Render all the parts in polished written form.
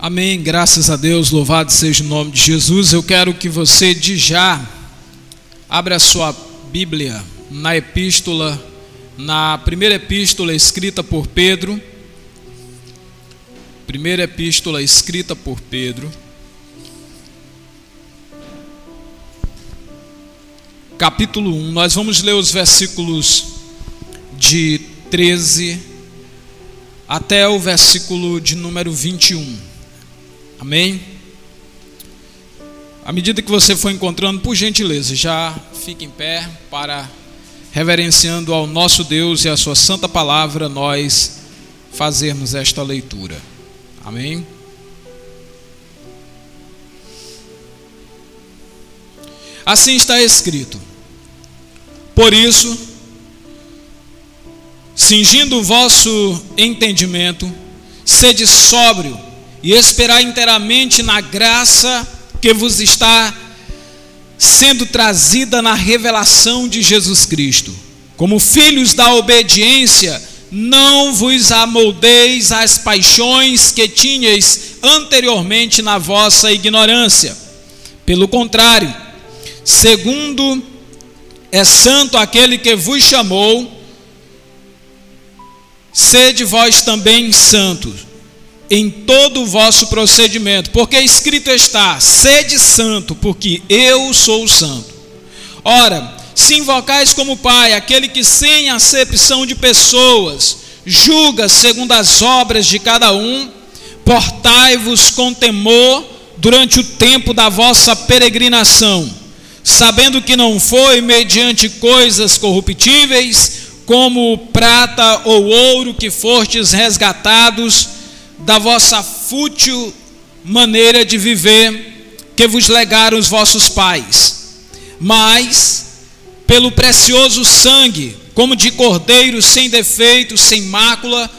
Amém, graças a Deus, louvado seja o nome de Jesus. Eu quero que você de já abra a sua Bíblia na primeira epístola escrita por Pedro. Primeira epístola escrita por Pedro, capítulo 1. Nós vamos ler os versículos de 13 até o versículo de número 21. Amém? À medida que você for encontrando, por gentileza, já fique em pé para, reverenciando ao nosso Deus e a sua santa palavra, nós fazermos esta leitura. Amém? Assim está escrito: por isso, cingindo o vosso entendimento, sede sóbrio e esperar inteiramente na graça que vos está sendo trazida na revelação de Jesus Cristo. Como filhos da obediência, não vos amoldeis às paixões que tinhais anteriormente na vossa ignorância. Pelo contrário, segundo é santo aquele que vos chamou, sede vós também santos em todo o vosso procedimento, porque escrito está: sede santo, porque eu sou santo. Ora, se invocais como Pai aquele que sem acepção de pessoas julga segundo as obras de cada um, portai-vos com temor durante o tempo da vossa peregrinação, sabendo que não foi mediante coisas corruptíveis, como prata ou ouro, que fostes resgatados da vossa fútil maneira de viver que vos legaram os vossos pais, mas pelo precioso sangue, como de cordeiro sem defeito, sem mácula,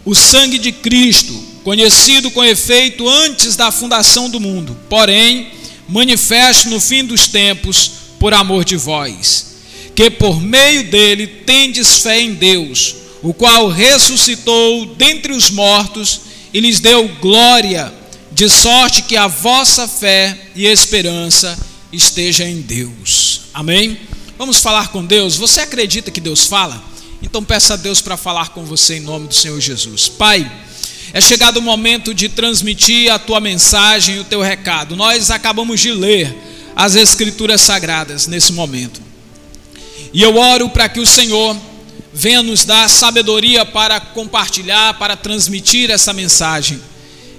o sangue de Cristo, conhecido com efeito antes da fundação do mundo, porém manifesto no fim dos tempos por amor de vós, que por meio dele tendes fé em Deus, o qual ressuscitou dentre os mortos e lhes deu glória, de sorte que a vossa fé e esperança esteja em Deus. Amém? Vamos falar com Deus. Você acredita que Deus fala? Então peça a Deus para falar com você em nome do Senhor Jesus. Pai, é chegado o momento de transmitir a tua mensagem, o teu recado. Nós acabamos de ler as Escrituras Sagradas nesse momento. E eu oro para que o Senhor venha nos dar sabedoria para compartilhar, para transmitir essa mensagem.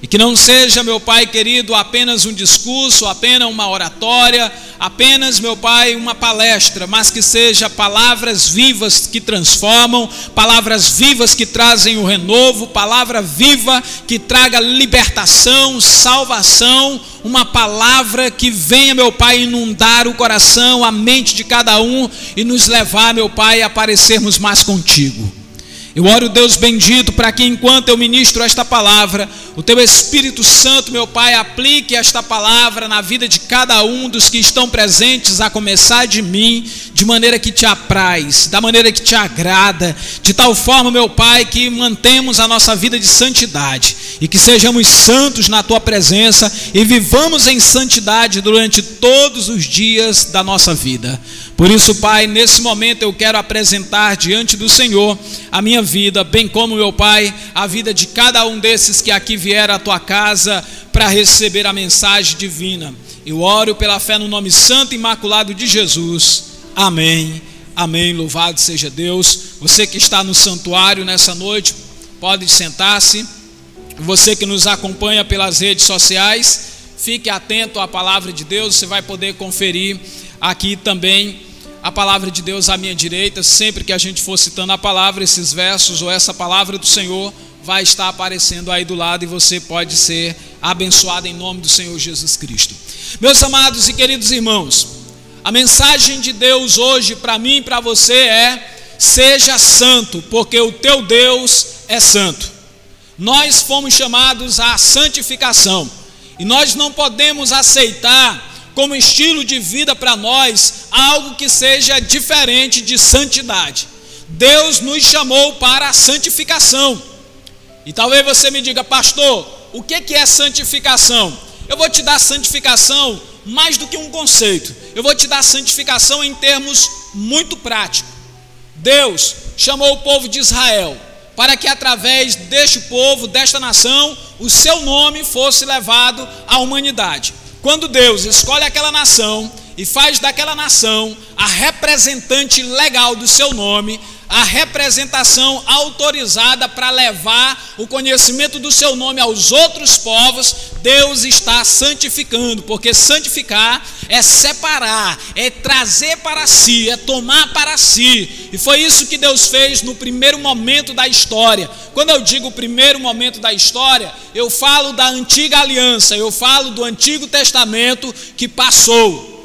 E que não seja, meu Pai querido, apenas um discurso, apenas uma oratória, apenas, meu Pai, uma palestra, mas que seja palavras vivas que transformam, palavras vivas que trazem o renovo, palavra viva que traga libertação, salvação, uma palavra que venha, meu Pai, inundar o coração, a mente de cada um e nos levar, meu Pai, a parecermos mais contigo. Eu oro, Deus bendito, para que enquanto eu ministro esta palavra, o teu Espírito Santo, meu Pai, aplique esta palavra na vida de cada um dos que estão presentes, a começar de mim, de maneira que te apraz, da maneira que te agrada, de tal forma, meu Pai, que mantemos a nossa vida de santidade e que sejamos santos na tua presença e vivamos em santidade durante todos os dias da nossa vida. Por isso, Pai, nesse momento eu quero apresentar diante do Senhor a minha vida, bem como, meu Pai, a vida de cada um desses que aqui vieram à tua casa para receber a mensagem divina. Eu oro pela fé no nome santo e imaculado de Jesus. Amém. Amém. Louvado seja Deus. Você que está no santuário nessa noite, pode sentar-se. Você que nos acompanha pelas redes sociais, fique atento à palavra de Deus. Você vai poder conferir aqui também a palavra de Deus à minha direita. Sempre que a gente for citando a palavra, esses versos ou essa palavra do Senhor vai estar aparecendo aí do lado e você pode ser abençoado em nome do Senhor Jesus Cristo. Meus amados e queridos irmãos, a mensagem de Deus hoje para mim e para você é: seja santo, porque o teu Deus é santo. Nós fomos chamados à santificação e nós não podemos aceitar como estilo de vida para nós algo que seja diferente de santidade. Deus nos chamou para a santificação. E talvez você me diga: pastor, o que é santificação? Eu vou te dar santificação mais do que um conceito. Eu vou te dar santificação em termos muito práticos. Deus chamou o povo de Israel para que através deste povo, desta nação, o seu nome fosse levado à humanidade. Quando Deus escolhe aquela nação e faz daquela nação a representante legal do seu nome, a representação autorizada para levar o conhecimento do seu nome aos outros povos, Deus está santificando, porque santificar é separar, é trazer para si, é tomar para si, e foi isso que Deus fez no primeiro momento da história. Quando eu digo primeiro momento da história, eu falo da antiga aliança, eu falo do Antigo Testamento que passou.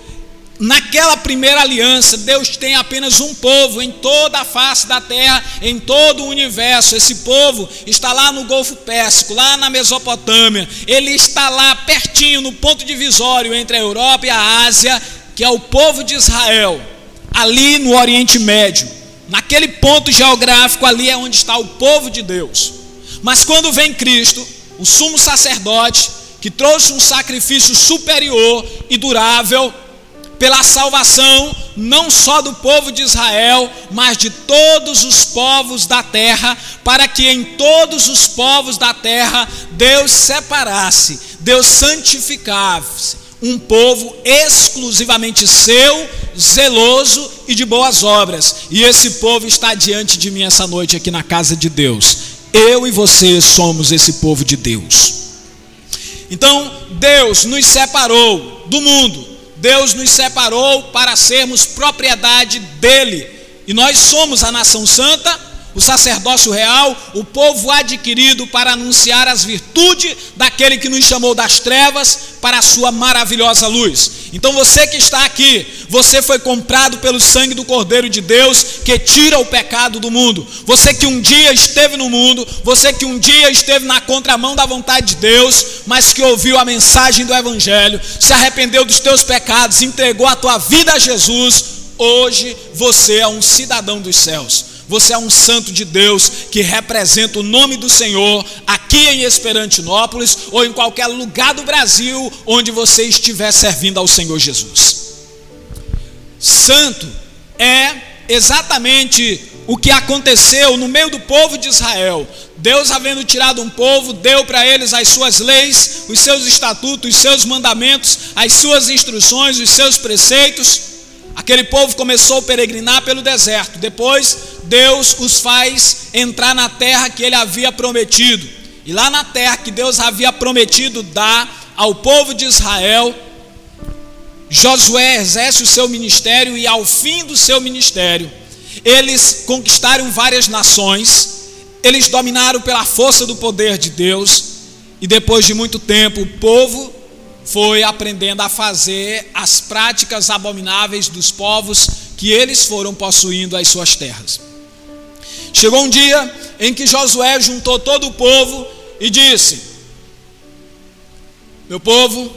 Naquela primeira aliança, Deus tem apenas um povo em toda a face da terra, em todo o universo. Esse povo está lá no Golfo Pérsico, lá na Mesopotâmia. Ele está lá pertinho, no ponto divisório entre a Europa e a Ásia, que é o povo de Israel, ali no Oriente Médio. Naquele ponto geográfico, ali é onde está o povo de Deus. Mas quando vem Cristo, o sumo sacerdote, que trouxe um sacrifício superior e durável, pela salvação, não só do povo de Israel, mas de todos os povos da terra, para que em todos os povos da terra, Deus separasse, Deus santificasse, um povo exclusivamente seu, zeloso e de boas obras. E esse povo está diante de mim essa noite aqui na casa de Deus. Eu e você somos esse povo de Deus. Então, Deus nos separou do mundo. Deus nos separou para sermos propriedade dele, e nós somos a nação santa, o sacerdócio real, o povo adquirido para anunciar as virtudes daquele que nos chamou das trevas para a sua maravilhosa luz. Então você que está aqui, você foi comprado pelo sangue do Cordeiro de Deus, que tira o pecado do mundo. Você que um dia esteve no mundo, você que um dia esteve na contramão da vontade de Deus, mas que ouviu a mensagem do Evangelho, se arrependeu dos teus pecados, entregou a tua vida a Jesus, hoje você é um cidadão dos céus. Você é um santo de Deus que representa o nome do Senhor aqui em Esperantinópolis ou em qualquer lugar do Brasil onde você estiver servindo ao Senhor Jesus. Santo é exatamente o que aconteceu no meio do povo de Israel. Deus, havendo tirado um povo, deu para eles as suas leis, os seus estatutos, os seus mandamentos, as suas instruções, os seus preceitos. Aquele povo começou a peregrinar pelo deserto. Depois Deus os faz entrar na terra que ele havia prometido. E lá na terra que Deus havia prometido dar ao povo de Israel, Josué exerce o seu ministério, e ao fim do seu ministério, eles conquistaram várias nações, eles dominaram pela força do poder de Deus, e depois de muito tempo o povo foi aprendendo a fazer as práticas abomináveis dos povos que eles foram possuindo as suas terras. Chegou um dia em que Josué juntou todo o povo e disse: meu povo,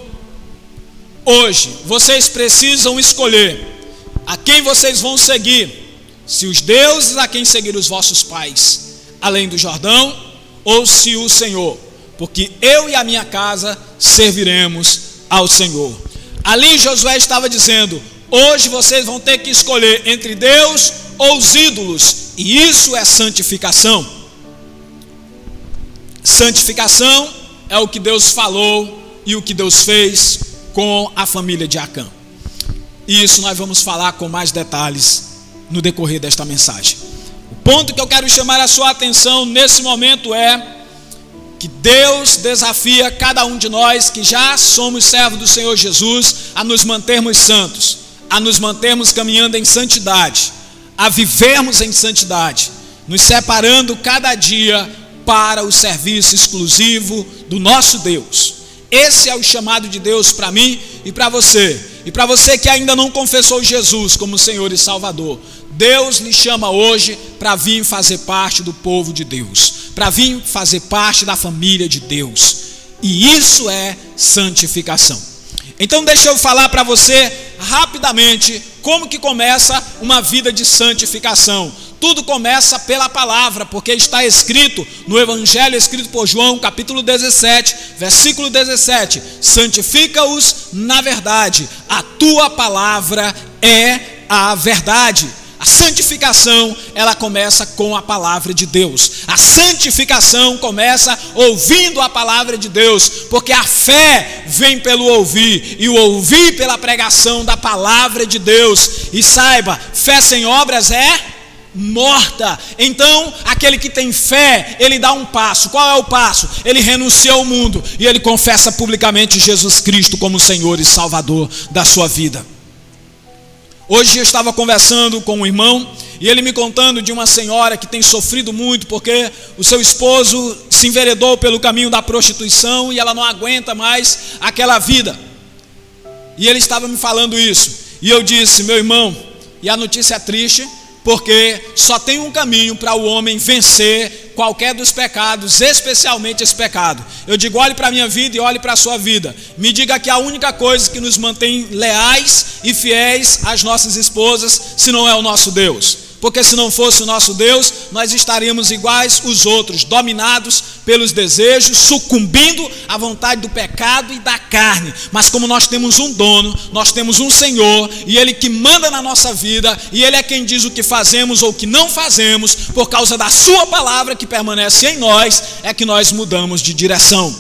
hoje vocês precisam escolher a quem vocês vão seguir, se os deuses a quem seguiram os vossos pais, além do Jordão, ou se o Senhor, porque eu e a minha casa serviremos ao Senhor. Ali Josué estava dizendo: hoje vocês vão ter que escolher entre Deus ou os ídolos, e isso é santificação. Santificação é o que Deus falou e o que Deus fez com a família de Acã. E isso nós vamos falar com mais detalhes no decorrer desta mensagem. O ponto que eu quero chamar a sua atenção nesse momento é que Deus desafia cada um de nós que já somos servos do Senhor Jesus a nos mantermos santos, a nos mantermos caminhando em santidade, a vivermos em santidade, nos separando cada dia para o serviço exclusivo do nosso Deus. Esse é o chamado de Deus para mim e para você. E para você que ainda não confessou Jesus como Senhor e Salvador, Deus lhe chama hoje para vir fazer parte do povo de Deus, para vir fazer parte da família de Deus. E isso é santificação. Então deixa eu falar para você rapidamente como que começa uma vida de santificação. tudo começa pela palavra, porque está escrito no Evangelho escrito por João, capítulo 17, versículo 17: santifica-os na verdade, a tua palavra é a verdade. A santificação, ela começa com a palavra de Deus. A santificação começa ouvindo a palavra de Deus, porque a fé vem pelo ouvir, e o ouvir pela pregação da palavra de Deus. E saiba, fé sem obras é morta. Então, aquele que tem fé, ele dá um passo. Qual é o passo? Ele renuncia ao mundo e ele confessa publicamente Jesus Cristo como Senhor e Salvador da sua vida. Hoje eu estava conversando com um irmão e ele me contando de uma senhora que tem sofrido muito porque o seu esposo se enveredou pelo caminho da prostituição e ela não aguenta mais aquela vida. E ele estava me falando isso. E eu disse: meu irmão, e a notícia é triste, porque só tem um caminho para o homem vencer qualquer dos pecados, especialmente esse pecado. Eu digo: olhe para a minha vida e olhe para a sua vida. Me diga que a única coisa que nos mantém leais e fiéis às nossas esposas, se não é o nosso Deus. Porque se não fosse o nosso Deus, nós estaríamos iguais os outros, dominados pelos desejos, sucumbindo à vontade do pecado e da carne. Mas como nós temos um dono, nós temos um Senhor, e Ele que manda na nossa vida, e Ele é quem diz o que fazemos ou o que não fazemos, por causa da sua palavra que permanece em nós, é que nós mudamos de direção.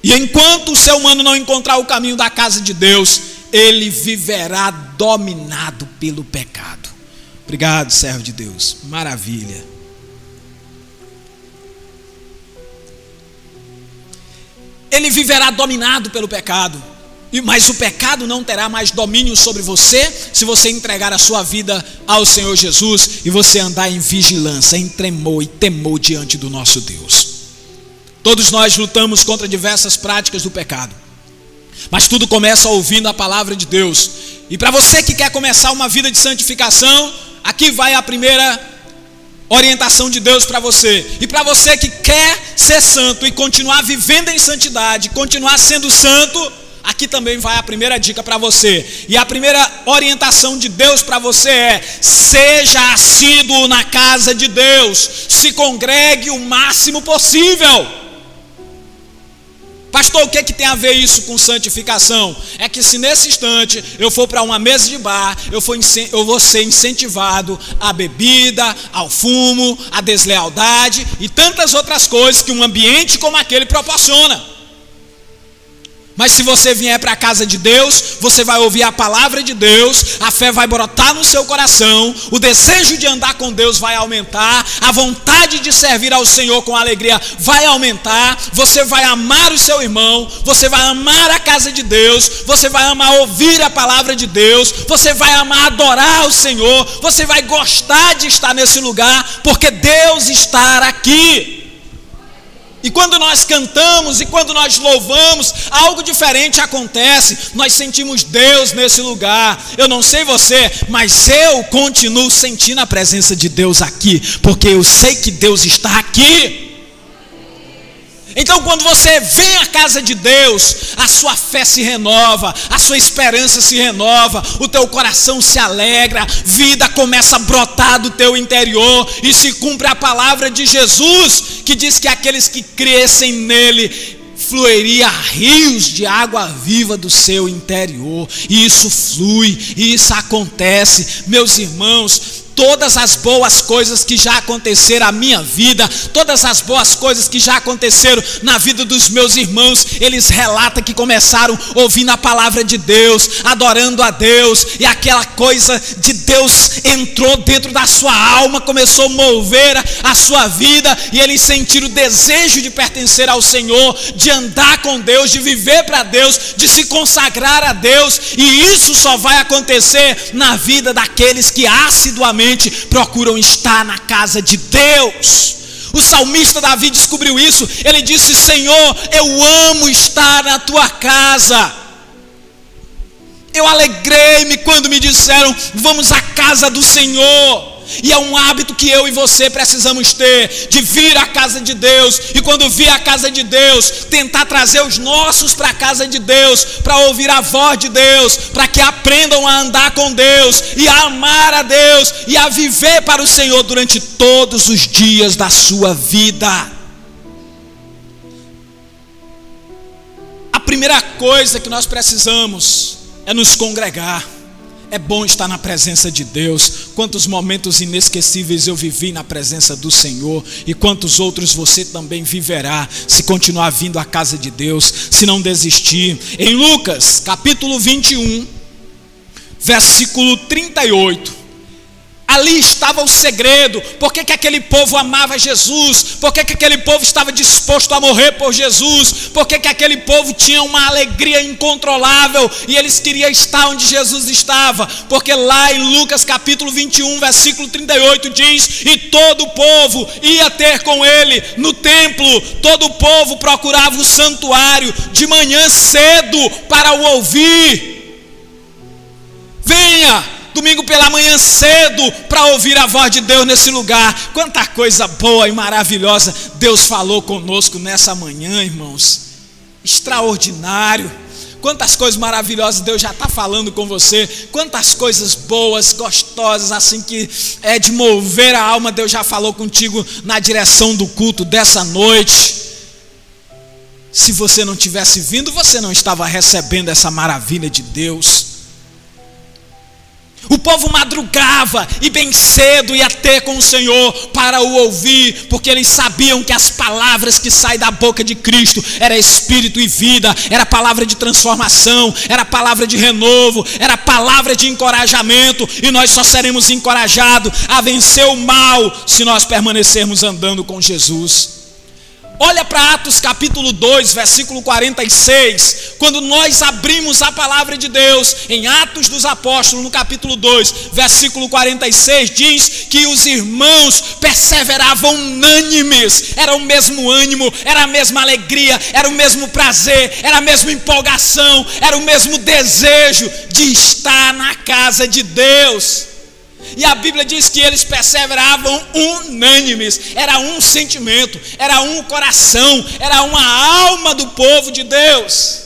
E enquanto o ser humano não encontrar o caminho da casa de Deus, ele viverá dominado pelo pecado. Obrigado, servo de Deus. Maravilha. Ele viverá dominado pelo pecado. Mas o pecado não terá mais domínio sobre você se você entregar a sua vida ao Senhor Jesus e você andar em vigilância, em tremor e temor diante do nosso Deus. Todos nós lutamos contra diversas práticas do pecado, mas tudo começa ouvindo a palavra de Deus. E para você que quer começar uma vida de santificação, aqui vai a primeira orientação de Deus para você. E para você que quer ser santo e continuar vivendo em santidade, continuar sendo santo, aqui também vai a primeira dica para você. E a primeira orientação de Deus para você é: seja assíduo na casa de Deus, se congregue o máximo possível. Pastor, o que tem a ver isso com santificação? É que se nesse instante eu for para uma mesa de bar, eu vou ser incentivado à bebida, ao fumo, à deslealdade e tantas outras coisas que um ambiente como aquele proporciona. Mas se você vier para a casa de Deus, você vai ouvir a palavra de Deus, a fé vai brotar no seu coração, o desejo de andar com Deus vai aumentar, a vontade de servir ao Senhor com alegria vai aumentar, você vai amar o seu irmão, você vai amar a casa de Deus, você vai amar ouvir a palavra de Deus, você vai amar adorar o Senhor, você vai gostar de estar nesse lugar, porque Deus está aqui. E quando nós cantamos e quando nós louvamos, algo diferente acontece. Nós sentimos Deus nesse lugar. Eu não sei você, mas eu continuo sentindo a presença de Deus aqui, porque eu sei que Deus está aqui. Então quando você vem à casa de Deus, a sua fé se renova, a sua esperança se renova, o teu coração se alegra, vida começa a brotar do teu interior e se cumpre a palavra de Jesus, que diz que aqueles que crescem nele fluiria rios de água viva do seu interior. E isso flui, e isso acontece, meus irmãos. Todas as boas coisas que já aconteceram na minha vida, todas as boas coisas que já aconteceram na vida dos meus irmãos, eles relatam que começaram ouvindo a palavra de Deus, adorando a Deus, e aquela coisa de Deus entrou dentro da sua alma, começou a mover a sua vida, e eles sentiram o desejo de pertencer ao Senhor, de andar com Deus, de viver para Deus, de se consagrar a Deus. E isso só vai acontecer na vida daqueles que assiduamente procuram estar na casa de Deus. O salmista Davi descobriu isso. Ele disse: Senhor, eu amo estar na tua casa. Eu alegrei-me quando me disseram: vamos à casa do Senhor. E é um hábito que eu e você precisamos ter, de vir à casa de Deus, e quando vir à casa de Deus, tentar trazer os nossos para a casa de Deus, para ouvir a voz de Deus, para que aprendam a andar com Deus, e a amar a Deus, e a viver para o Senhor durante todos os dias da sua vida. A primeira coisa que nós precisamos é nos congregar. É bom estar na presença de Deus. Quantos momentos inesquecíveis eu vivi na presença do Senhor, e quantos outros você também viverá, se continuar vindo à casa de Deus, se não desistir. Em Lucas capítulo 21, versículo 38, ali estava o segredo. Por que aquele povo amava Jesus? Por que aquele povo estava disposto a morrer por Jesus? Por que aquele povo tinha uma alegria incontrolável e eles queriam estar onde Jesus estava? Porque lá em Lucas capítulo 21, versículo 38 diz: e todo o povo ia ter com ele no templo. Todo o povo procurava o santuário de manhã cedo para o ouvir. Venha domingo pela manhã cedo para ouvir a voz de Deus nesse lugar. Quanta coisa boa e maravilhosa Deus falou conosco nessa manhã, irmãos. Extraordinário. Quantas coisas maravilhosas Deus já está falando com você. Quantas coisas boas, gostosas, assim que é de mover a alma, Deus já falou contigo na direção do culto dessa noite. Se você não tivesse vindo, você não estava recebendo essa maravilha de Deus. O povo madrugava e bem cedo ia ter com o Senhor para o ouvir, porque eles sabiam que as palavras que saem da boca de Cristo era espírito e vida, era palavra de transformação, era palavra de renovo, era palavra de encorajamento, e nós só seremos encorajados a vencer o mal se nós permanecermos andando com Jesus. Olha para Atos capítulo 2, versículo 46, quando nós abrimos a palavra de Deus, em Atos dos Apóstolos, no capítulo 2, versículo 46, diz que os irmãos perseveravam unânimes, era o mesmo ânimo, era a mesma alegria, era o mesmo prazer, era a mesma empolgação, era o mesmo desejo de estar na casa de Deus. E a Bíblia diz que eles perseveravam unânimes, era um sentimento, era um coração, era uma alma do povo de Deus,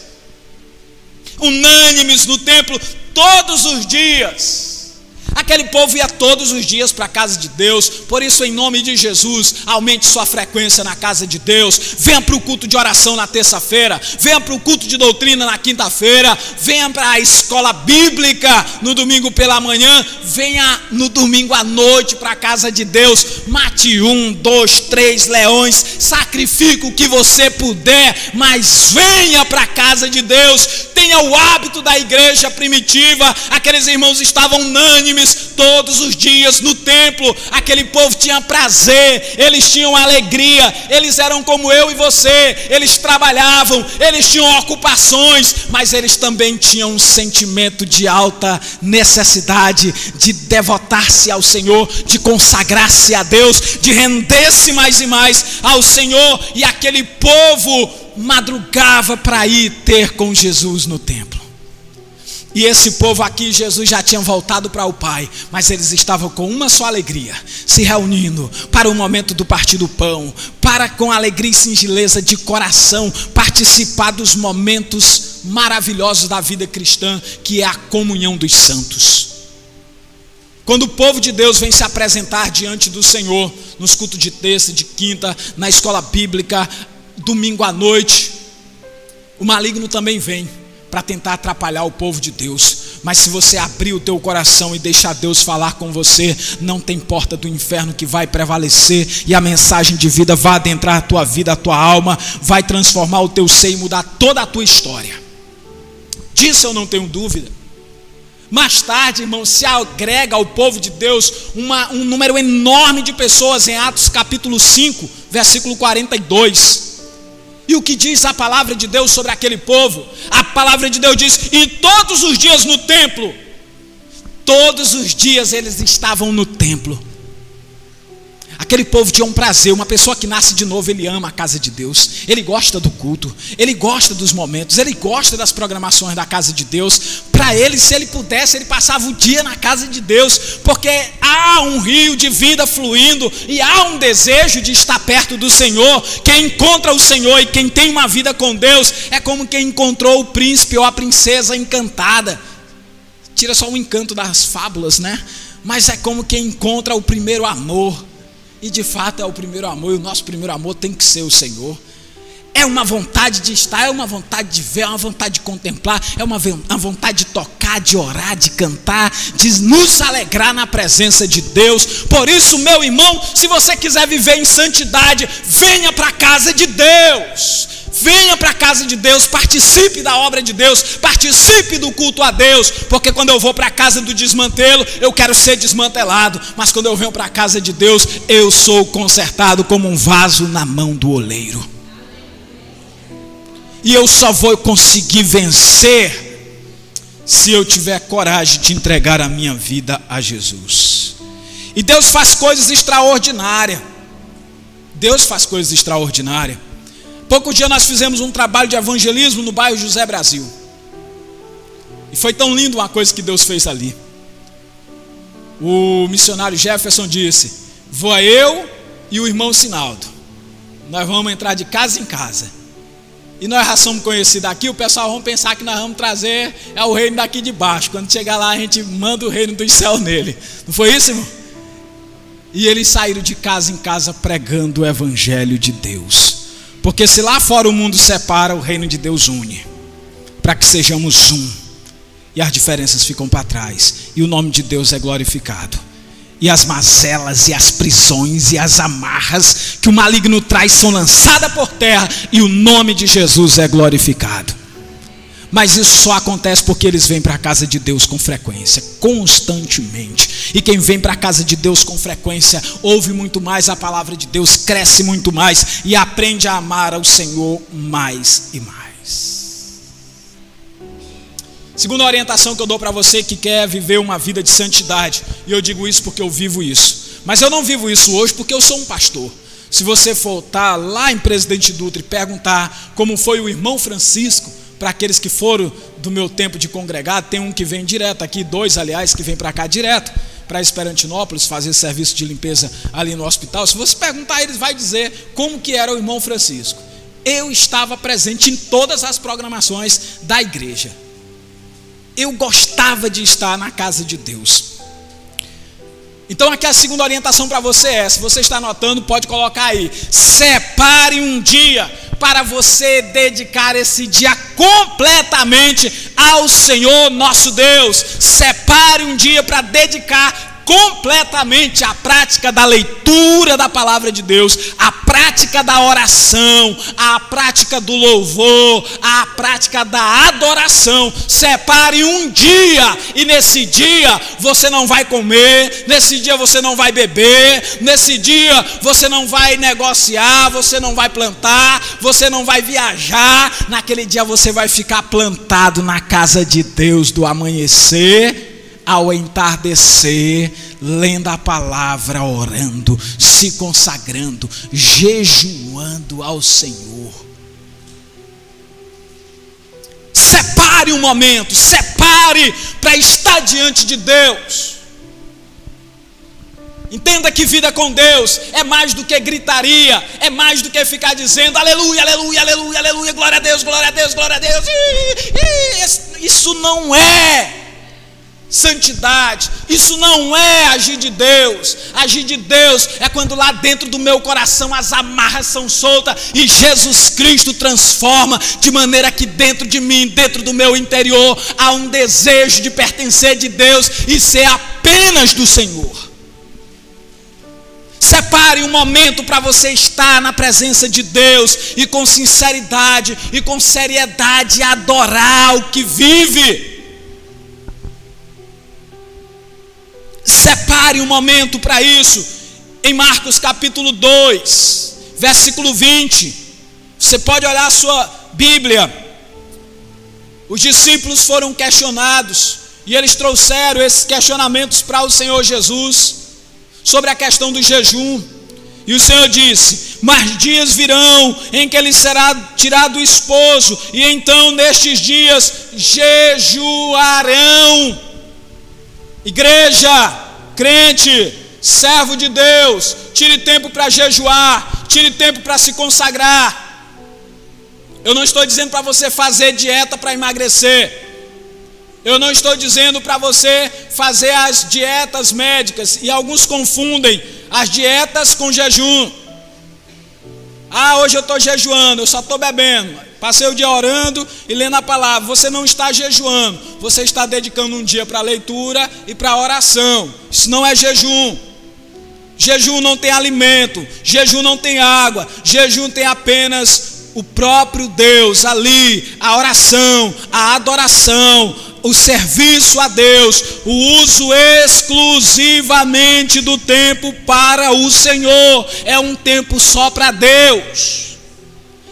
unânimes no templo todos os dias. Aquele povo ia todos os dias para a casa de Deus. Por isso, em nome de Jesus, aumente sua frequência na casa de Deus. Venha para o culto de oração na terça-feira, venha para o culto de doutrina na quinta-feira, venha para a escola bíblica no domingo pela manhã, venha no domingo à noite para a casa de Deus. Mate 1, 2, 3 leões, sacrifique o que você puder, mas venha para a casa de Deus. Tenha o hábito da igreja primitiva. Aqueles irmãos estavam unânimes todos os dias no templo. Aquele povo tinha prazer, eles tinham alegria, eles eram como eu e você, eles trabalhavam, eles tinham ocupações, mas eles também tinham um sentimento de alta necessidade de devotar-se ao Senhor, de consagrar-se a Deus, de render-se mais e mais ao Senhor. E aquele povo madrugava para ir ter com Jesus no templo. E esse povo aqui, Jesus já tinha voltado para o Pai, mas eles estavam com uma só alegria, se reunindo para o momento do partir do pão, para com alegria e singeleza de coração participar dos momentos maravilhosos da vida cristã, que é a comunhão dos santos. Quando o povo de Deus vem se apresentar diante do Senhor, nos cultos de terça, de quinta, na escola bíblica, domingo à noite, o maligno também vem para tentar atrapalhar o povo de Deus. Mas se você abrir o teu coração e deixar Deus falar com você, não tem porta do inferno que vai prevalecer, e a mensagem de vida vai adentrar a tua vida, a tua alma, vai transformar o teu ser e mudar toda a tua história. Disso eu não tenho dúvida. Mais tarde, irmão, se agrega ao povo de Deus um número enorme de pessoas em Atos capítulo 5, versículo 42. E o que diz a palavra de Deus sobre aquele povo? A palavra de Deus diz: e todos os dias no templo, todos os dias eles estavam no templo. Aquele povo tinha um prazer. Uma pessoa que nasce de novo, ele ama a casa de Deus, ele gosta do culto, ele gosta dos momentos, ele gosta das programações da casa de Deus. Para ele, se ele pudesse, ele passava o dia na casa de Deus, porque há um rio de vida fluindo e há um desejo de estar perto do Senhor. Quem encontra o Senhor e quem tem uma vida com Deus é como quem encontrou o príncipe ou a princesa encantada. Tira só o encanto das fábulas, né? Mas é como quem encontra o primeiro amor. E de fato é o primeiro amor, e o nosso primeiro amor tem que ser o Senhor. É uma vontade de estar, é uma vontade de ver, é uma vontade de contemplar, é uma vontade de tocar, de orar, de cantar, de nos alegrar na presença de Deus. Por isso, meu irmão, se você quiser viver em santidade, venha para a casa de Deus. Venha para a casa de Deus, participe da obra de Deus, participe do culto a Deus, porque quando eu vou para a casa do desmantelo, eu quero ser desmantelado, mas quando eu venho para a casa de Deus, eu sou consertado como um vaso na mão do oleiro. E eu só vou conseguir vencer se eu tiver coragem de entregar a minha vida a Jesus. E Deus faz coisas extraordinárias. Deus faz coisas extraordinárias. Pouco dia nós fizemos um trabalho de evangelismo no bairro José Brasil. E foi tão lindo uma coisa que Deus fez ali. O missionário Jefferson disse: vou eu e o irmão Sinaldo. Nós vamos entrar de casa em casa. E nós já somos conhecidos aqui, o pessoal vai pensar que nós vamos trazer o reino daqui de baixo. Quando chegar lá a gente manda o reino dos céus nele. Não foi isso, irmão? E eles saíram de casa em casa pregando o evangelho de Deus. Porque se lá fora o mundo separa, o reino de Deus une, para que sejamos um, e as diferenças ficam para trás, e o nome de Deus é glorificado, e as mazelas, e as prisões, e as amarras que o maligno traz são lançadas por terra, e o nome de Jesus é glorificado. Mas isso só acontece porque eles vêm para a casa de Deus com frequência, constantemente. E quem vem para a casa de Deus com frequência, ouve muito mais a palavra de Deus, cresce muito mais e aprende a amar ao Senhor mais e mais. Segunda orientação que eu dou para você que quer viver uma vida de santidade, e eu digo isso porque eu vivo isso, mas eu não vivo isso hoje porque eu sou um pastor. Se você voltar lá em Presidente Dutra e perguntar como foi o irmão Francisco, para aqueles que foram do meu tempo de congregado, tem um que vem direto aqui, dois aliás que vem para cá direto, para Esperantinópolis, fazer serviço de limpeza ali no hospital. Se você perguntar, eles vão dizer como que era o irmão Francisco. Eu estava presente em todas as programações da igreja. Eu gostava de estar na casa de Deus. Então aqui a segunda orientação para você é, se você está anotando, pode colocar aí: separe um dia para você dedicar esse dia completamente ao Senhor nosso Deus. Separe um dia para dedicar completamente a prática da leitura da palavra de Deus, a prática da oração, a prática do louvor, a prática da adoração. Separe um dia, e nesse dia você não vai comer, nesse dia você não vai beber, nesse dia você não vai negociar, você não vai plantar, você não vai viajar. Naquele dia você vai ficar plantado na casa de Deus do amanhecer ao entardecer, lendo a palavra, orando, se consagrando, jejuando ao Senhor. Separe um momento, separe para estar diante de Deus. Entenda que vida com Deus é mais do que gritaria, é mais do que ficar dizendo aleluia, aleluia, aleluia, aleluia, glória a Deus, glória a Deus, glória a Deus. Isso não é santidade, isso não é agir de Deus. Agir de Deus é quando lá dentro do meu coração as amarras são soltas e Jesus Cristo transforma, de maneira que dentro de mim, dentro do meu interior, há um desejo de pertencer de Deus e ser apenas do Senhor. Separe um momento para você estar na presença de Deus e com sinceridade e com seriedade adorar o que vive. Separe um momento para isso. Em Marcos capítulo 2, versículo 20, você pode olhar a sua Bíblia. Os discípulos foram questionados e eles trouxeram esses questionamentos para o Senhor Jesus sobre a questão do jejum. E o Senhor disse: mas dias virão em que ele será tirado do esposo, e então nestes dias jejuarão. Igreja, crente, servo de Deus, tire tempo para jejuar, tire tempo para se consagrar. Eu não estou dizendo para você fazer dieta para emagrecer. Eu não estou dizendo para você fazer as dietas médicas, e alguns confundem as dietas com jejum. Hoje eu estou jejuando, eu só estou bebendo. Passei o dia orando e lendo a palavra. Você não está jejuando, você está dedicando um dia para a leitura e para a oração. Isso não é jejum. Jejum não tem alimento, jejum não tem água, jejum tem apenas o próprio Deus ali, a oração, a adoração, o serviço a Deus, o uso exclusivamente do tempo para o Senhor. É um tempo só para Deus.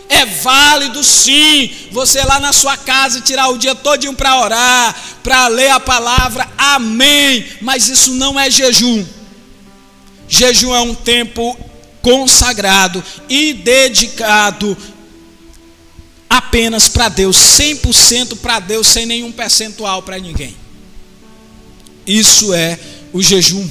É válido sim, você lá na sua casa tirar o dia todinho para orar, para ler a palavra, amém, mas isso não é jejum. Jejum é um tempo consagrado e dedicado apenas para Deus, 100% para Deus, sem nenhum percentual para ninguém. Isso é o jejum.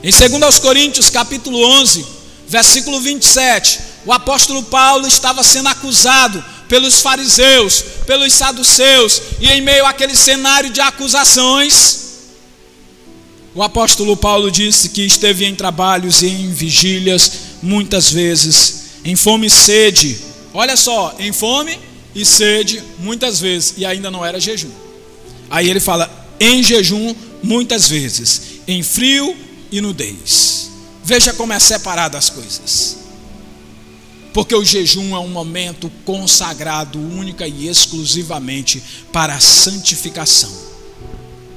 Em 2 Coríntios capítulo 11, versículo 27, o apóstolo Paulo estava sendo acusado pelos fariseus, pelos saduceus, e em meio àquele cenário de acusações, o apóstolo Paulo disse que esteve em trabalhos e em vigílias muitas vezes, em fome e sede. Olha só, em fome e sede muitas vezes, e ainda não era jejum. Aí ele fala, em jejum muitas vezes, em frio e nudez. Veja como é separado as coisas. Porque o jejum é um momento consagrado única e exclusivamente para a santificação,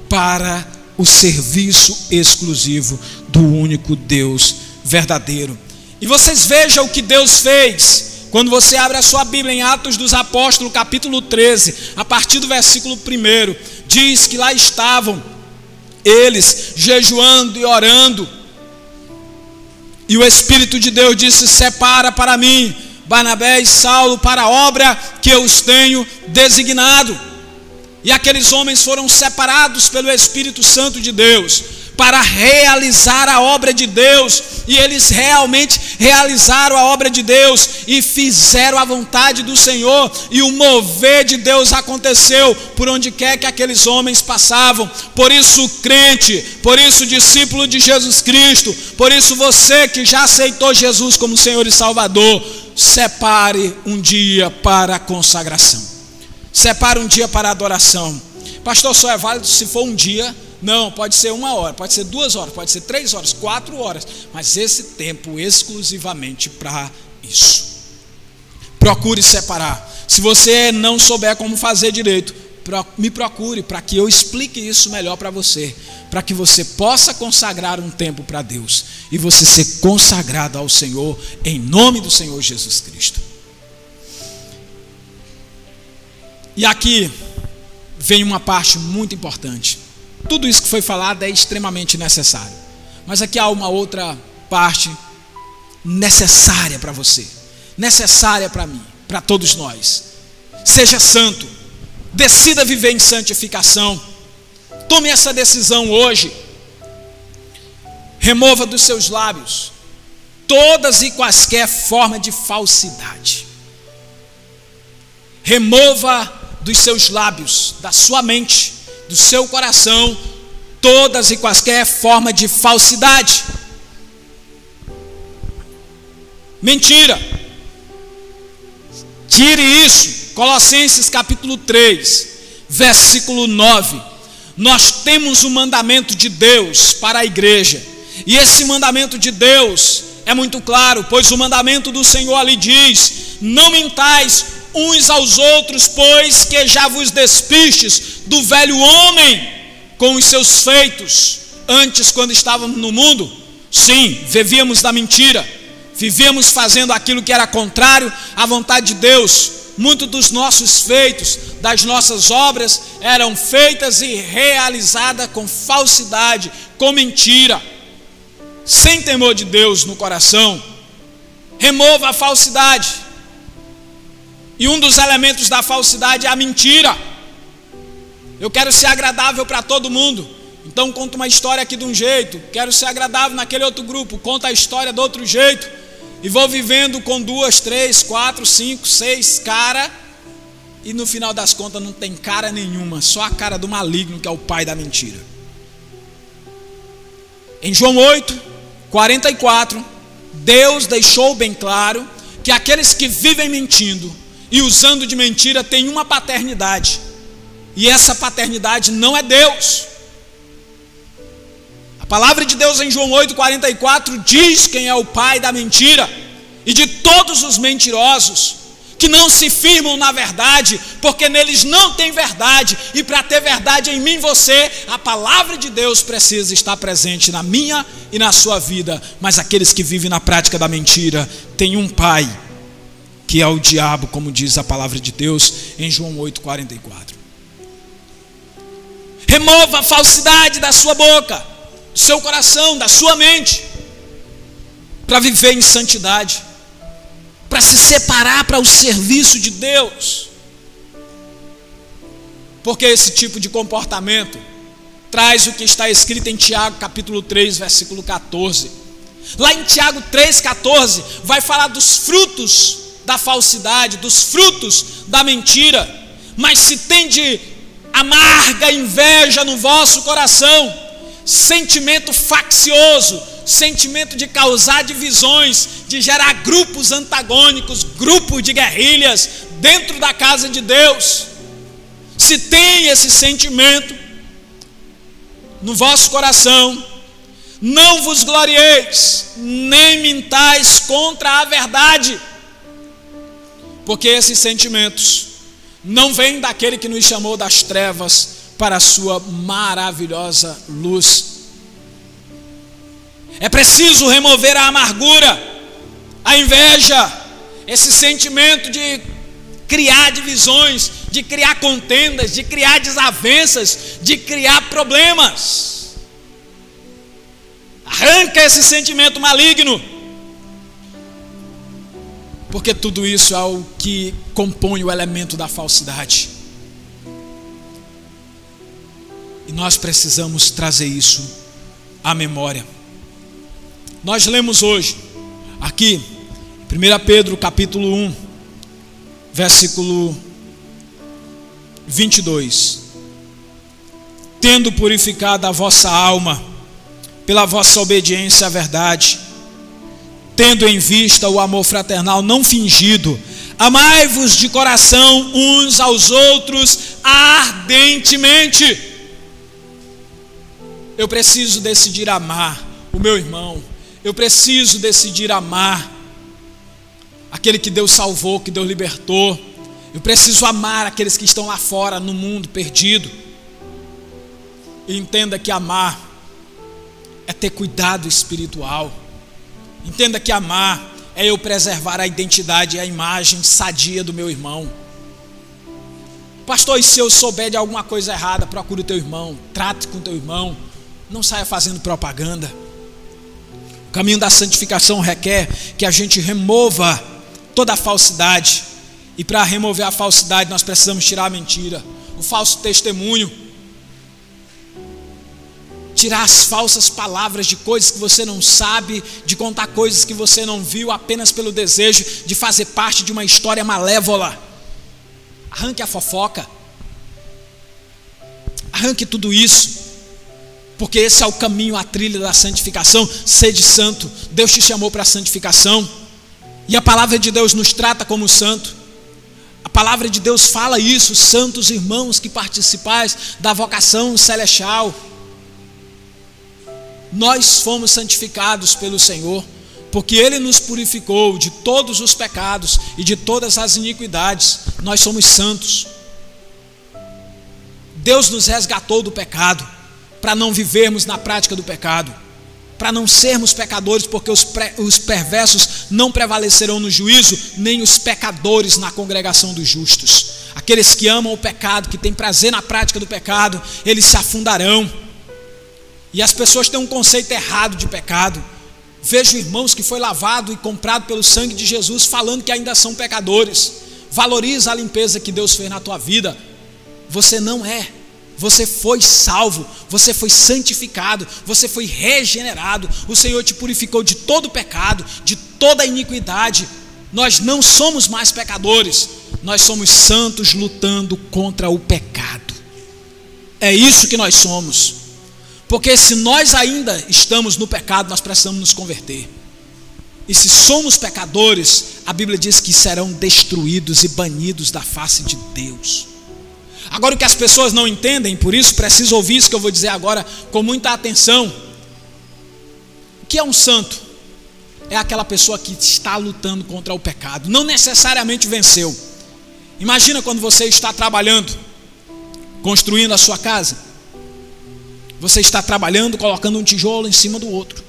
para o serviço exclusivo do único Deus verdadeiro. E vocês vejam o que Deus fez. Quando você abre a sua Bíblia em Atos dos Apóstolos, capítulo 13, a partir do versículo 1, diz que lá estavam eles jejuando e orando, e o Espírito de Deus disse: separa para mim Barnabé e Saulo para a obra que eu os tenho designado. E aqueles homens foram separados pelo Espírito Santo de Deus para realizar a obra de Deus, e eles realmente realizaram a obra de Deus e fizeram a vontade do Senhor, e o mover de Deus aconteceu por onde quer que aqueles homens passavam. Por isso, crente, por isso, discípulo de Jesus Cristo, por isso você que já aceitou Jesus como Senhor e Salvador, separe um dia para a consagração, separe um dia para a adoração. Pastor, só é válido se for um dia? Não, pode ser 1 hora, pode ser 2 horas, pode ser 3 horas, 4 horas, mas esse tempo exclusivamente para isso. Procure separar. Se você não souber como fazer direito, me procure para que eu explique isso melhor para você, para que você possa consagrar um tempo para Deus e você ser consagrado ao Senhor em nome do Senhor Jesus Cristo. E aqui vem uma parte muito importante. Tudo isso que foi falado é extremamente necessário, mas aqui há uma outra parte necessária para você, necessária para mim, para todos nós. Seja santo, decida viver em santificação, tome essa decisão hoje. Remova dos seus lábios todas e quaisquer formas de falsidade. Remova dos seus lábios, da sua mente, do seu coração, todas e quaisquer formas de falsidade, mentira. Tire isso. Colossenses capítulo 3, versículo 9. Nós temos um mandamento de Deus para a igreja, e esse mandamento de Deus é muito claro, pois o mandamento do Senhor ali diz: não mentais uns aos outros, pois que já vos despistes do velho homem com os seus feitos. Antes, quando estávamos no mundo, sim, vivíamos da mentira, vivíamos fazendo aquilo que era contrário à vontade de Deus. Muitos dos nossos feitos, das nossas obras, eram feitas e realizadas com falsidade, com mentira. sem temor de Deus no coração, remova a falsidade. E um dos elementos da falsidade é a mentira. Eu quero ser agradável para todo mundo, então conto uma história aqui de um jeito. Quero ser agradável naquele outro grupo, conta a história do outro jeito. E vou vivendo com 2, 3, 4, 5, 6 caras. E no final das contas não tem cara nenhuma, só a cara do maligno, que é o pai da mentira. Em João 8:44, Deus deixou bem claro que aqueles que vivem mentindo e usando de mentira têm uma paternidade, e essa paternidade não é Deus. A palavra de Deus em João 8:44 diz quem é o pai da mentira e de todos os mentirosos, que não se firmam na verdade, porque neles não tem verdade. E para ter verdade em mim e você, a palavra de Deus precisa estar presente na minha e na sua vida. Mas aqueles que vivem na prática da mentira têm um pai, que é o diabo, como diz a palavra de Deus em João 8:44. Remova a falsidade da sua boca, do seu coração, da sua mente, para viver em santidade, para se separar para o serviço de Deus. Porque esse tipo de comportamento traz o que está escrito em Tiago capítulo 3, versículo 14. Lá em Tiago 3,14 vai falar dos frutos da falsidade, dos frutos da mentira. Mas se tem de amarga inveja no vosso coração, sentimento faccioso, sentimento de causar divisões, de gerar grupos antagônicos, grupos de guerrilhas dentro da casa de Deus, se tem esse sentimento no vosso coração, não vos glorieis, nem mintais contra a verdade, porque esses sentimentos não vêm daquele que nos chamou das trevas para a sua maravilhosa luz. É preciso remover a amargura, a inveja, esse sentimento de criar divisões, de criar contendas, de criar desavenças, de criar problemas. Arranca esse sentimento maligno, porque tudo isso é o que compõe o elemento da falsidade. E nós precisamos trazer isso à memória. Nós lemos hoje, aqui, 1 Pedro capítulo 1, versículo 22. Tendo purificado a vossa alma, pela vossa obediência à verdade, tendo em vista o amor fraternal não fingido, amai-vos de coração uns aos outros ardentemente. Eu preciso decidir amar o meu irmão. Eu preciso decidir amar aquele que Deus salvou, que Deus libertou. Eu preciso amar aqueles que estão lá fora no mundo perdido. E entenda que amar é ter cuidado espiritual. Entenda que amar é eu preservar a identidade e a imagem sadia do meu irmão. Pastor, e se eu souber de alguma coisa errada, procure o teu irmão, trate com o teu irmão, não saia fazendo propaganda. O caminho da santificação requer que a gente remova toda a falsidade. E para remover a falsidade nós precisamos tirar a mentira, o falso testemunho, tirar as falsas palavras de coisas que você não sabe, de contar coisas que você não viu apenas pelo desejo de fazer parte de uma história malévola. Arranque a fofoca, arranque tudo isso, porque esse é o caminho, a trilha da santificação. Sede santo. Deus te chamou para a santificação, e a palavra de Deus nos trata como santo. A palavra de Deus fala isso: santos irmãos que participais da vocação celestial. Nós fomos santificados pelo Senhor, porque Ele nos purificou de todos os pecados e de todas as iniquidades. Nós somos santos. Deus nos resgatou do pecado, para não vivermos na prática do pecado, para não sermos pecadores, porque os perversos não prevalecerão no juízo, nem os pecadores na congregação dos justos. Aqueles que amam o pecado, que têm prazer na prática do pecado, eles se afundarão. E as pessoas têm um conceito errado de pecado. Vejo irmãos que foi lavado e comprado pelo sangue de Jesus falando que ainda são pecadores. Valoriza a limpeza que Deus fez na tua vida. Você não é. Você foi salvo, você foi santificado, você foi regenerado. O Senhor te purificou de todo pecado, de toda iniquidade. Nós não somos mais pecadores, nós somos santos lutando contra o pecado. É isso que nós somos. Porque se nós ainda estamos no pecado, nós precisamos nos converter. E se somos pecadores, a Bíblia diz que serão destruídos e banidos da face de Deus. Agora, o que as pessoas não entendem, por isso preciso ouvir isso que eu vou dizer agora com muita atenção. O que é um santo? É aquela pessoa que está lutando contra o pecado, não necessariamente venceu. Imagina quando você está trabalhando, construindo a sua casa. Você está trabalhando, colocando um tijolo em cima do outro.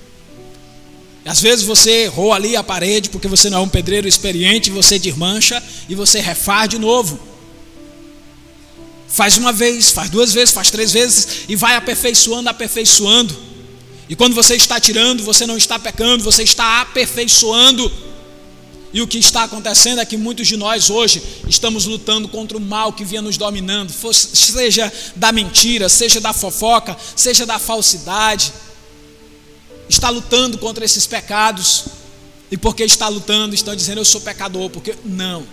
E às vezes você errou ali a parede, porque você não é um pedreiro experiente, você desmancha e você refaz de novo. Faz uma vez, faz duas vezes, faz três vezes e vai aperfeiçoando, aperfeiçoando. E quando você está tirando, você não está pecando, você está aperfeiçoando. E o que está acontecendo é que muitos de nós hoje estamos lutando contra o mal que vinha nos dominando, seja da mentira, seja da fofoca, seja da falsidade. Está lutando contra esses pecados. E porque está lutando, estão dizendo eu sou pecador, porque não.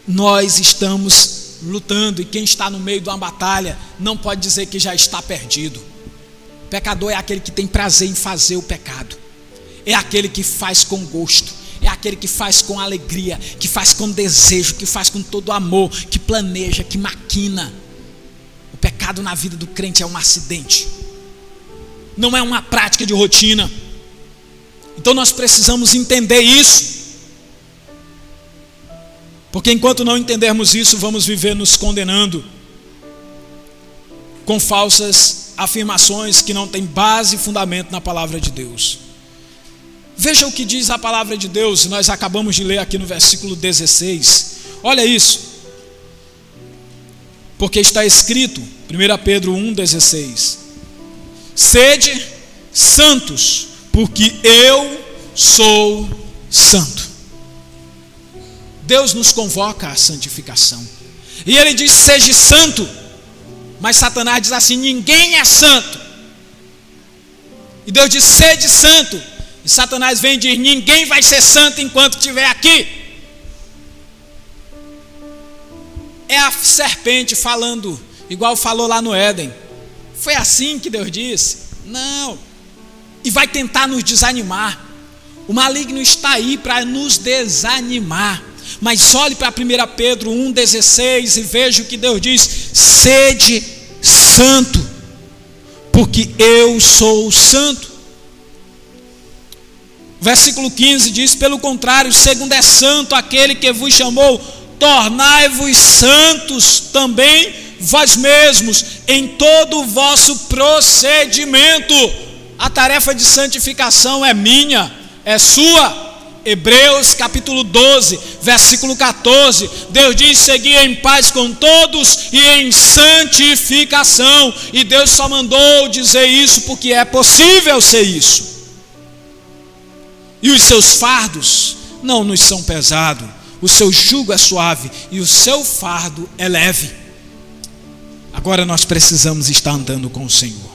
Nós estamos lutando, e quem está no meio de uma batalha não pode dizer que já está perdido. Pecador é aquele que tem prazer em fazer o pecado, é aquele que faz com gosto, é aquele que faz com alegria, que faz com desejo, que faz com todo amor, que planeja, que maquina. O pecado na vida do crente é um acidente, não é uma prática de rotina. Então nós precisamos entender isso. Porque enquanto não entendermos isso, vamos viver nos condenando com falsas afirmações que não têm base e fundamento na palavra de Deus. Veja o que diz a palavra de Deus, nós acabamos de ler aqui no versículo 16. Olha isso. Porque está escrito, 1 Pedro 1,16: sede santos, porque eu sou santo. Deus nos convoca à santificação. E Ele diz, seja santo. Mas Satanás diz assim, ninguém é santo. E Deus diz, sede santo. E Satanás vem e diz, ninguém vai ser santo enquanto estiver aqui. É a serpente falando, igual falou lá no Éden. Foi assim que Deus disse? Não. E vai tentar nos desanimar. O maligno está aí para nos desanimar. Mas olhe para 1 Pedro 1,16 e veja o que Deus diz: sede santo, porque eu sou santo. Versículo 15 diz, pelo contrário, segundo é santo aquele que vos chamou, tornai-vos santos também vós mesmos, em todo o vosso procedimento. A tarefa de santificação é minha, é sua. Hebreus capítulo 12, versículo 14, Deus diz, segui em paz com todos e em santificação. E Deus só mandou dizer isso porque é possível ser isso. E os seus fardos não nos são pesados, o seu jugo é suave e o seu fardo é leve. Agora nós precisamos estar andando com o Senhor.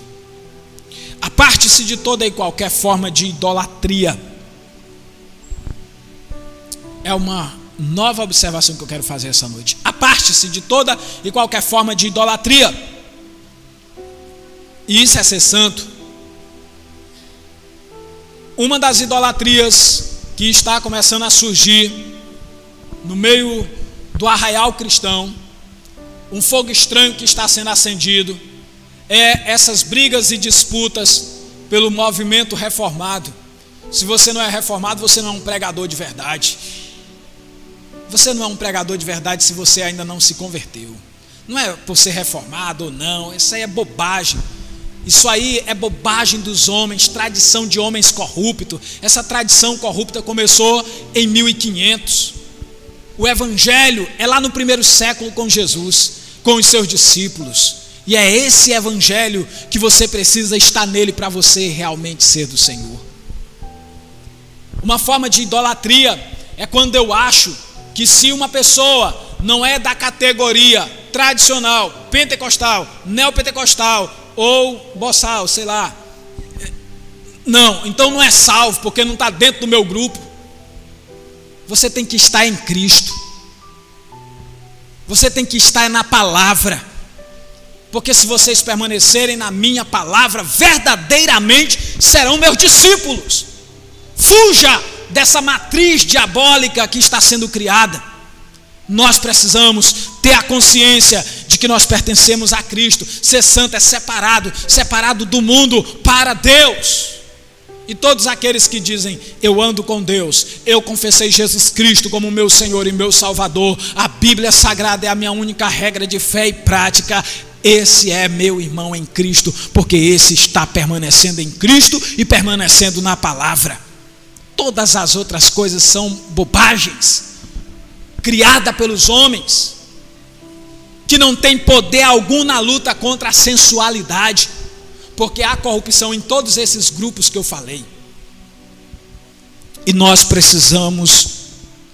Aparte-se de toda e qualquer forma de idolatria. É uma nova observação que eu quero fazer essa noite. Aparte-se de toda e qualquer forma de idolatria. E isso é ser santo. Uma das idolatrias que está começando a surgir no meio do arraial cristão, um fogo estranho que está sendo acendido, é essas brigas e disputas pelo movimento reformado. Se você não é reformado, você não é um pregador de verdade. Você não é um pregador de verdade se você ainda não se converteu. Não é por ser reformado ou não, isso aí é bobagem. Isso aí é bobagem dos homens, tradição de homens corruptos. Essa tradição corrupta começou em 1500. O evangelho é lá no primeiro século com Jesus, com os seus discípulos. E é esse evangelho que você precisa estar nele para você realmente ser do Senhor. Uma forma de idolatria é quando eu acho que se uma pessoa não é da categoria tradicional, pentecostal, neopentecostal ou boçal, sei lá, não, então não é salvo porque não está dentro do meu grupo. Você tem que estar em Cristo. Você tem que estar na palavra. Porque se vocês permanecerem na minha palavra, verdadeiramente serão meus discípulos. Fuja dessa matriz diabólica que está sendo criada. Nós precisamos ter a consciência de que nós pertencemos a Cristo. Ser santo é separado do mundo para Deus. E todos aqueles que dizem, eu ando com Deus, eu confessei Jesus Cristo como meu Senhor e meu Salvador, a Bíblia Sagrada é a minha única regra de fé e prática, esse é meu irmão em Cristo, porque esse está permanecendo em Cristo e permanecendo na palavra. Todas as outras coisas são bobagens, criadas pelos homens, que não tem poder algum na luta contra a sensualidade, porque há corrupção em todos esses grupos que eu falei. E nós precisamos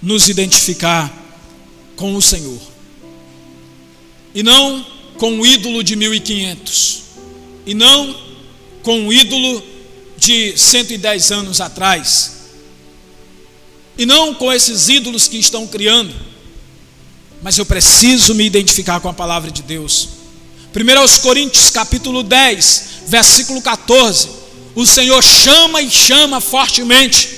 nos identificar com o Senhor, e não com o ídolo de 1500, e não com o ídolo de 110 anos atrás, e não com esses ídolos que estão criando, mas eu preciso me identificar com a palavra de Deus. 1 Coríntios capítulo 10, versículo 14, o Senhor chama e chama fortemente,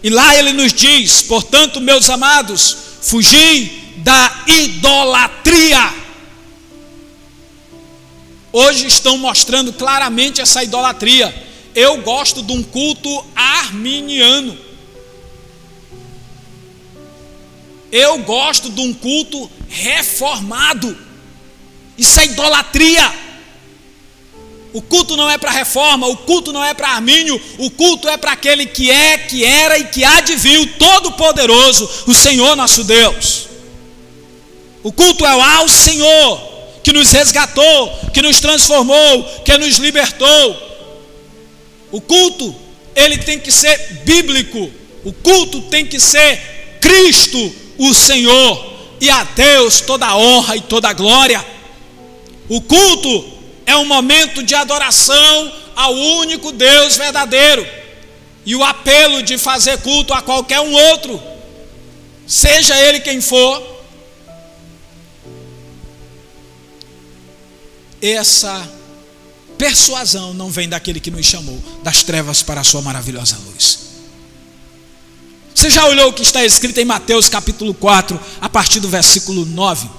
e lá ele nos diz, portanto, meus amados, fugi da idolatria. Hoje estão mostrando claramente essa idolatria. Eu gosto de um culto arminiano. Eu gosto de um culto reformado. Isso é idolatria. O culto não é para reforma, o culto não é para Armínio, o culto é para aquele que é, que era e que há de vir, o Todo-Poderoso, o Senhor nosso Deus. O culto é ao Senhor, que nos resgatou, que nos transformou, que nos libertou. O culto, ele tem que ser bíblico, o culto tem que ser Cristo, o Senhor, e a Deus toda a honra e toda a glória. O culto é um momento de adoração ao único Deus verdadeiro, e o apelo de fazer culto a qualquer um outro, seja ele quem for, essa persuasão não vem daquele que nos chamou das trevas para a sua maravilhosa luz. Você já olhou o que está escrito em Mateus capítulo 4, a partir do versículo 9?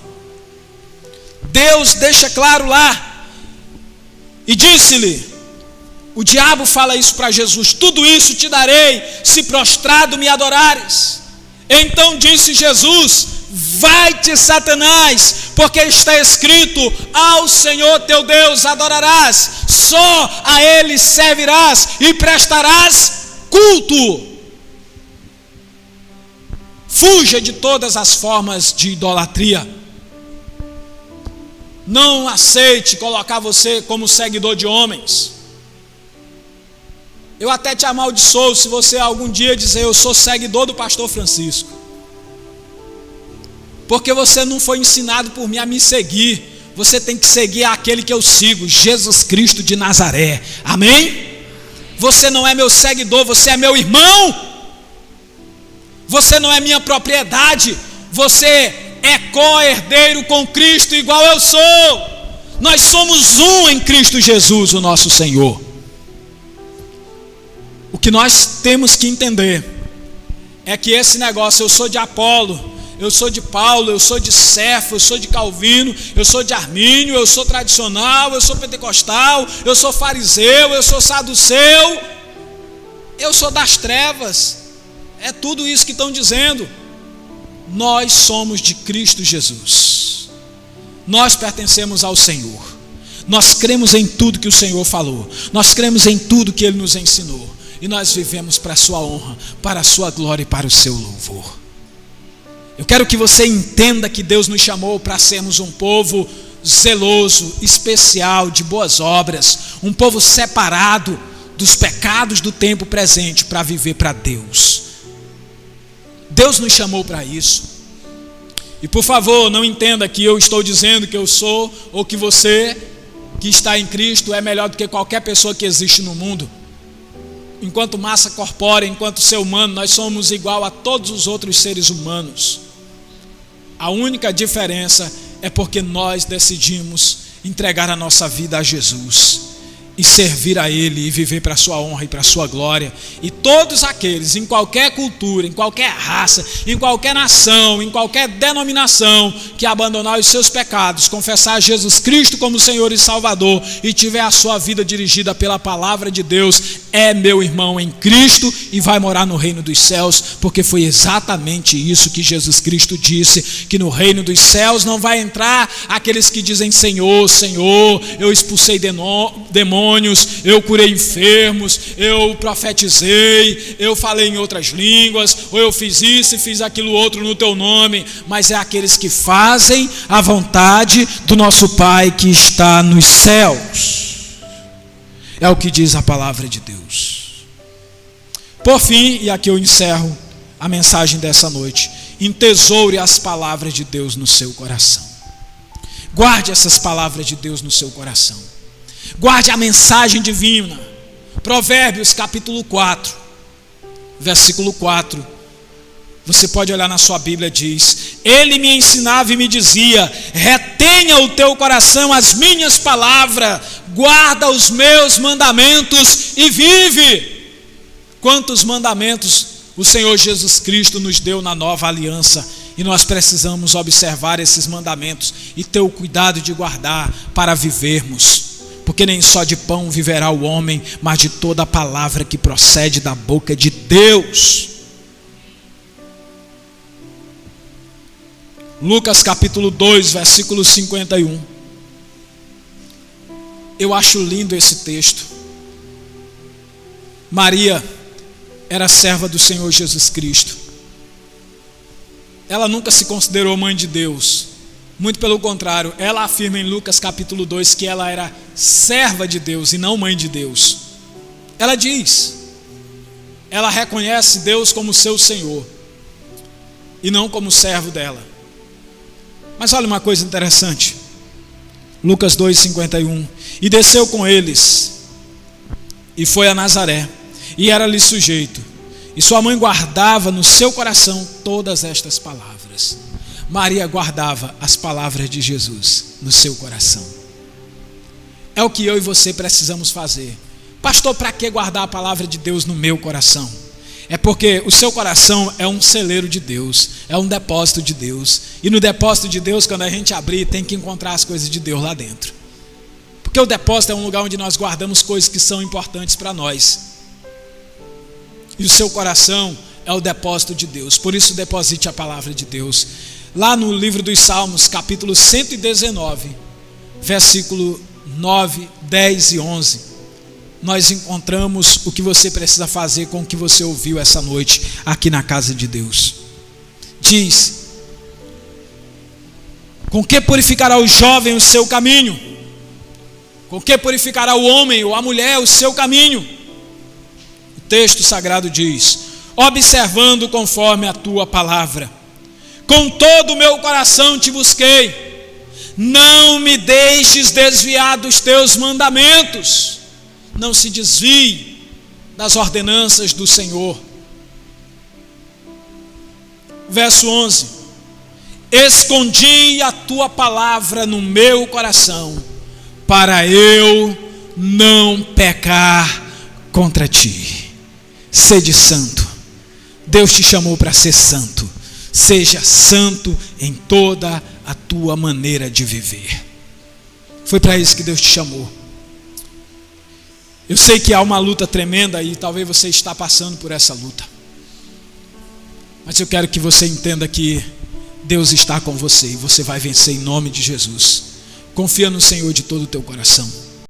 Deus deixa claro lá, e disse-lhe, o diabo fala isso para Jesus, tudo isso te darei, se prostrado me adorares. Então disse Jesus, vai-te Satanás, porque está escrito, ao Senhor teu Deus adorarás, só a Ele servirás e prestarás culto. Fuja de todas as formas de idolatria. Não aceite colocar você como seguidor de homens. Eu até te amaldiçoo se você algum dia dizer, eu sou seguidor do pastor Francisco, porque você não foi ensinado por mim a me seguir. Você tem que seguir aquele que eu sigo, Jesus Cristo de Nazaré, amém? Você não é meu seguidor, você é meu irmão. Você não é minha propriedade, você é co-herdeiro com Cristo igual eu sou. Nós somos um em Cristo Jesus, o nosso Senhor. O que nós temos que entender é que esse negócio, eu sou de Apolo, eu sou de Paulo, eu sou de Cefo, eu sou de Calvino, eu sou de Armínio, eu sou tradicional, eu sou pentecostal, eu sou fariseu, eu sou saduceu, eu sou das trevas. É tudo isso que estão dizendo. Nós somos de Cristo Jesus. Nós pertencemos ao Senhor. Nós cremos em tudo que o Senhor falou. Nós cremos em tudo que Ele nos ensinou. E nós vivemos para a sua honra, para a sua glória e para o seu louvor. Eu quero que você entenda que Deus nos chamou para sermos um povo zeloso, especial, de boas obras, um povo separado dos pecados do tempo presente para viver para Deus. Deus nos chamou para isso. E por favor, não entenda que eu estou dizendo que eu sou, ou que você que está em Cristo é melhor do que qualquer pessoa que existe no mundo. Enquanto massa corpórea, enquanto ser humano, nós somos igual a todos os outros seres humanos. A única diferença é porque nós decidimos entregar a nossa vida a Jesus e servir a Ele e viver para a sua honra e para a sua glória. E todos aqueles, em qualquer cultura, em qualquer raça, em qualquer nação, em qualquer denominação, que abandonar os seus pecados, confessar Jesus Cristo como Senhor e Salvador e tiver a sua vida dirigida pela palavra de Deus, é meu irmão em Cristo e vai morar no reino dos céus, porque foi exatamente isso que Jesus Cristo disse, que no reino dos céus não vai entrar aqueles que dizem Senhor, Senhor, eu expulsei demônios, eu curei enfermos, eu profetizei, eu falei em outras línguas, ou eu fiz isso e fiz aquilo outro no teu nome, mas é aqueles que fazem a vontade do nosso Pai que está nos céus. É o que diz a palavra de Deus. Por fim, e aqui eu encerro a mensagem dessa noite, entesoure as palavras de Deus no seu coração. Guarde essas palavras de Deus no seu coração. Guarde a mensagem divina. Provérbios capítulo 4, versículo 4. Você pode olhar na sua Bíblia, diz: Ele me ensinava e me dizia: retenha o teu coração as minhas palavras, guarda os meus mandamentos e vive. Quantos mandamentos o Senhor Jesus Cristo nos deu na nova aliança, e nós precisamos observar esses mandamentos e ter o cuidado de guardar para vivermos. Porque nem só de pão viverá o homem, mas de toda a palavra que procede da boca de Deus. Lucas capítulo 2, versículo 51. Eu acho lindo esse texto. Maria era serva do Senhor Jesus Cristo. Ela nunca se considerou mãe de Deus. Muito pelo contrário, ela afirma em Lucas capítulo 2 que ela era serva de Deus e não mãe de Deus. Ela diz, ela reconhece Deus como seu Senhor e não como servo dela. Mas olha uma coisa interessante, Lucas 2:51. E desceu com eles e foi a Nazaré, e era-lhe sujeito, e sua mãe guardava no seu coração todas estas palavras. Maria guardava as palavras de Jesus no seu coração. É o que eu e você precisamos fazer. Pastor, para que guardar a palavra de Deus no meu coração? É porque o seu coração é um celeiro de Deus, é um depósito de Deus. E no depósito de Deus, quando a gente abrir, tem que encontrar as coisas de Deus lá dentro. Porque o depósito é um lugar onde nós guardamos coisas que são importantes para nós. E o seu coração é o depósito de Deus. Por isso deposite a palavra de Deus. Lá no livro dos Salmos, capítulo 119, versículo 9, 10 e 11, nós encontramos o que você precisa fazer com o que você ouviu essa noite aqui na casa de Deus. Diz: com que purificará o jovem o seu caminho? Com que purificará o homem ou a mulher o seu caminho? O texto sagrado diz: observando conforme a tua palavra. Com todo o meu coração te busquei, não me deixes desviar dos teus mandamentos. Não se desvie das ordenanças do Senhor. Verso 11: escondi a tua palavra no meu coração, para eu não pecar contra ti. Sede santo. Deus te chamou para ser santo. Seja santo em toda a tua maneira de viver. Foi para isso que Deus te chamou. Eu sei que há uma luta tremenda e talvez você está passando por essa luta. Mas eu quero que você entenda que Deus está com você e você vai vencer em nome de Jesus. Confia no Senhor de todo o teu coração.